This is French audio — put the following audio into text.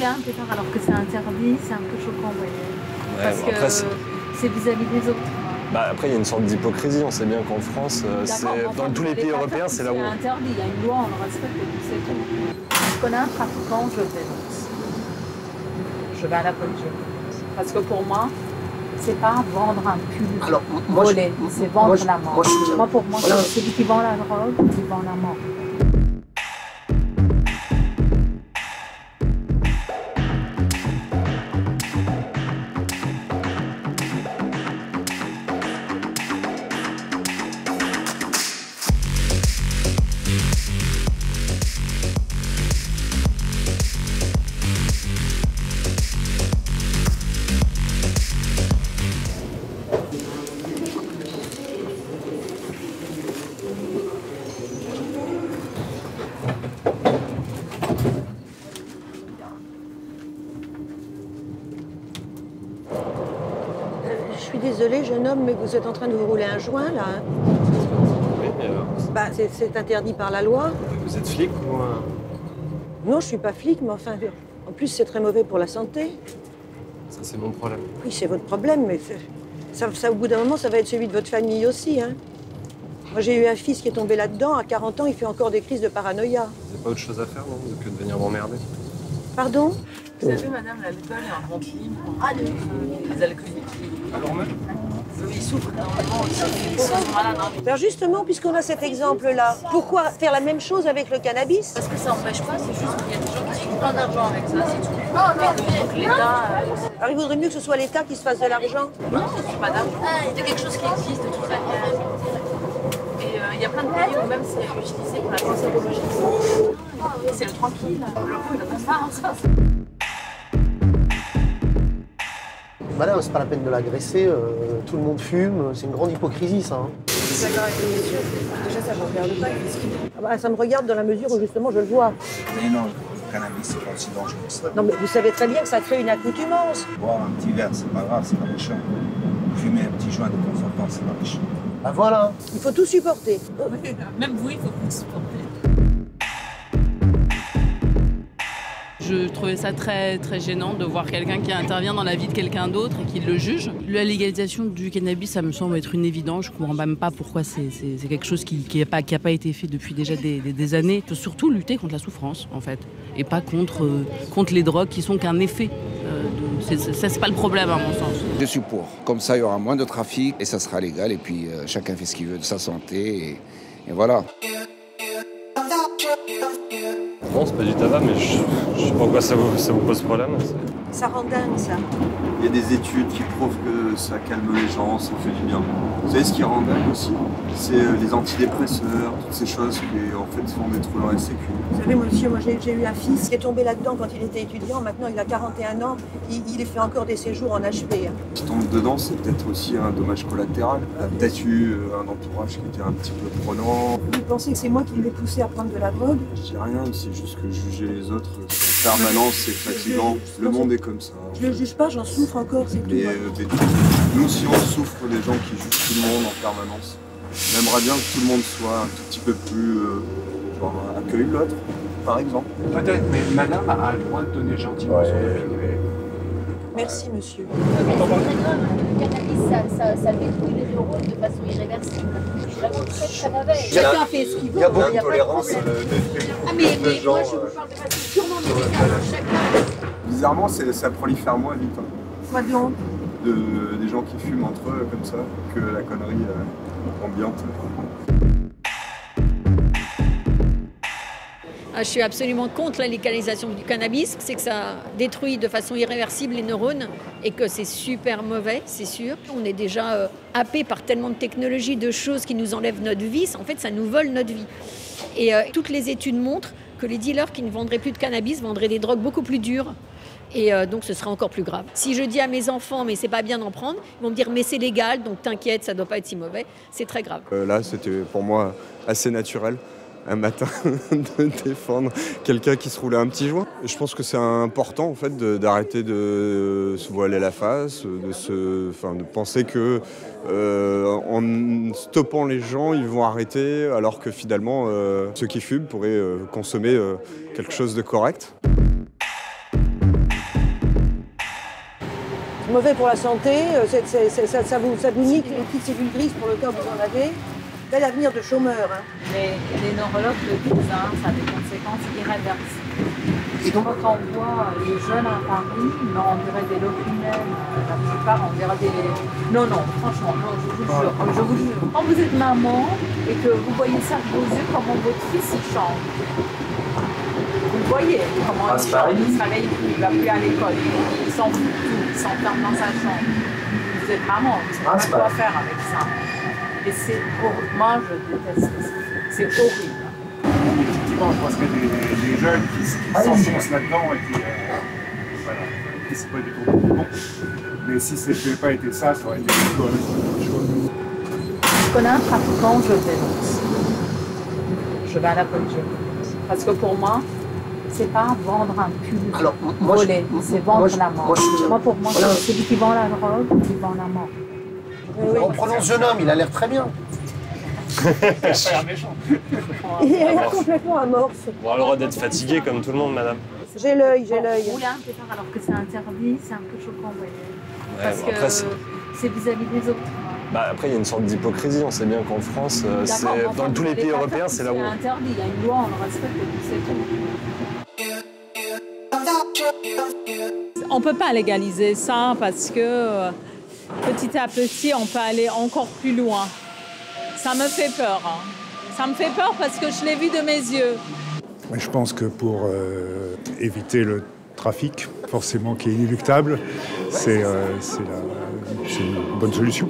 bien plus tard alors que c'est interdit, c'est un peu choquant, vous voyez. Ouais, Parce après, que c'est vis-à-vis des autres. Bah, après, il y a une sorte d'hypocrisie. On sait bien qu'en France, dans tous les pays européens, c'est là où... C'est interdit, il y a une loi, on le respecte et puis c'est tout. Je connais un trafiquant, je le dénonce. Je vais à la police. Parce que pour moi, c'est pas vendre un pull volé, c'est vendre la mort. Moi, pour moi, c'est celui qui vend la drogue, qui vend la mort. Je suis désolée, jeune homme, mais vous êtes en train de vous rouler un joint, là. Hein. Oui, mais alors... Bah, c'est interdit par la loi. Vous êtes flic ou... Non, je suis pas flic, mais enfin, en plus, c'est très mauvais pour la santé. Ça, c'est mon problème. Oui, c'est votre problème, mais ça, au bout d'un moment, ça va être celui de votre famille aussi, hein. Moi, j'ai eu un fils qui est tombé là-dedans. À 40 ans, il fait encore des crises de paranoïa. Vous n'avez pas autre chose à faire, non, que de venir m'emmerder? Pardon? Vous savez, madame, l'alcool est un vente libre. Ah, les alcooliques. Alors même Ils souffrent énormément aussi. Ils sont malades. Alors justement, puisqu'on a cet exemple-là, pourquoi faire la même chose avec le cannabis? Parce que ça n'empêche pas, c'est juste qu'il y a des gens qui se font plein d'argent avec ça, c'est tout. Donc l'État... Alors il vaudrait mieux que ce soit l'État qui se fasse de l'argent. Non, c'est pas d'argent. C'est quelque chose qui existe de toute manière. Et il y a plein de pays où même c'est utilisé pour la toxicologie. C'est le tranquille. Le coup, il n'a pas ça. Madame, c'est pas la peine de l'agresser, tout le monde fume, c'est une grande hypocrisie ça. Hein. D'accord avec les messieurs, déjà ça ne regarde pas. Ah bah, ça me regarde dans la mesure où justement je le vois. Mais non, le cannabis c'est pas aussi dangereux que ça. Non mais vous savez très bien que ça crée une accoutumance. Boire un petit verre, c'est pas grave, c'est pas méchant. Fumer un petit joint de temps en temps, c'est pas méchant. Bah voilà. Il faut tout supporter. Même vous, il faut vous supporter. Je trouvais ça très, très gênant de voir quelqu'un qui intervient dans la vie de quelqu'un d'autre et qui le juge. La légalisation du cannabis, ça me semble être une évidence. Je ne comprends même pas pourquoi c'est quelque chose qui n'a pas été fait depuis déjà des années. Il faut surtout lutter contre la souffrance, en fait, et pas contre les drogues qui sont qu'un effet. C'est pas le problème, à mon sens. Je suis pour. Comme ça, il y aura moins de trafic et ça sera légal. Et puis, chacun fait ce qu'il veut de sa santé. Et voilà. Non, c'est pas du tabac, mais je sais pas pourquoi ça vous pose problème. Ça rend dingue, ça. Il y a des études qui prouvent que ça calme les gens, ça fait du bien. Vous savez ce qui rend dingue aussi? C'est les antidépresseurs, toutes ces choses qui en fait font détruire dans la sécu. Vous savez, monsieur, moi j'ai eu un fils qui est tombé là-dedans quand il était étudiant. Maintenant, il a 41 ans. Il fait encore des séjours en HP. Qui tombe dedans, c'est peut-être aussi un dommage collatéral. Il a peut-être eu un entourage qui était un petit peu prenant. Vous pensez que c'est moi qui l'ai poussé à prendre de la drogue? Je dis rien, c'est juste que juger les autres en permanence, c'est fatigant. Le monde est comme ça. Je le juge pas, j'en souffre encore, c'est tout. Mais nous aussi, on souffre des gens qui jugent tout le monde en permanence. On aimerait bien que tout le monde soit un tout petit peu plus accueille l'autre, par exemple. Peut-être, mais madame a le droit de donner gentiment son opinion. Merci, monsieur. Mais c'est très grave, le cannabis, ça détruit les neurones de façon irréversible. Vraiment très très mauvais. Chacun fait ce qu'il veut. Il y a beaucoup de tolérance. Ah mais moi je vous parle de façon purement médicale, chacun. Bizarrement, ça prolifère moins vite. Hein. Quoi donc? Des gens qui fument entre eux comme ça, que la connerie ambiante. Je suis absolument contre la légalisation du cannabis. C'est que ça détruit de façon irréversible les neurones et que c'est super mauvais, c'est sûr. On est déjà happé par tellement de technologies, de choses qui nous enlèvent notre vie. En fait, ça nous vole notre vie. Et toutes les études montrent que les dealers qui ne vendraient plus de cannabis vendraient des drogues beaucoup plus dures. Et donc ce sera encore plus grave. Si je dis à mes enfants, mais c'est pas bien d'en prendre, ils vont me dire, mais c'est légal, donc t'inquiète, ça doit pas être si mauvais. C'est très grave. Là, c'était pour moi assez naturel. Un matin de défendre quelqu'un qui se roulait un petit joint. Je pense que c'est important en fait d'arrêter de se voiler la face, de penser que en stoppant les gens, ils vont arrêter, alors que finalement ceux qui fument pourraient consommer quelque chose de correct. mauvais pour la santé, ça vous nique les petites cellules grises pour le cas où vous en avez. Bel avenir de chômeur. Hein. Les neurologues le disent, hein, ça a des conséquences irréversibles. Et donc, quand on voit les jeunes à Paris, non, on dirait des locumènes, la plupart, on dirait des... Non, franchement, non, je vous jure. Quand vous êtes maman et que vous voyez ça de vos yeux, comment votre fils il change. Vous le voyez, comment il change, il se réveille plus, il ne va plus à l'école, il s'en fout tout, il s'enferme dans sa chambre. Vous êtes maman, vous ne savez pas quoi faire avec ça. Et c'est horrible. Moi, je déteste ça. C'est horrible. Effectivement, je pense qu'il y a des jeunes qui s'enfoncent là-dedans et qui voilà, c'est pas du tout bon. Mais si ce n'avait pas été ça, ça aurait été autre chose. Je connais un trafiquant, je le dénonce. Je vais à la police. Parce que pour moi, c'est pas vendre un pull volé, c'est vendre la mort. Pour moi, c'est celui qui vend la drogue, qui vend la mort. On prononce jeune homme, il a l'air très bien. Il a l'air complètement amorphe. On a le droit d'être fatigué comme tout le monde, madame. J'ai l'œil, j'ai l'œil. Rouler un pétard alors que c'est interdit, c'est un peu choquant, vous voyez. Ouais, Parce après, que c'est vis-à-vis des autres. Bah, après, il y a une sorte d'hypocrisie. On sait bien qu'en France, dans tous les pays européens, c'est là où... C'est interdit, il y a une loi, on le respecte et puis c'est tout. On ne peut pas légaliser ça parce que petit à petit, on peut aller encore plus loin. Ça me fait peur. Hein. Ça me fait peur parce que je l'ai vu de mes yeux. Je pense que pour éviter le trafic, forcément qui est inéluctable, c'est une bonne solution.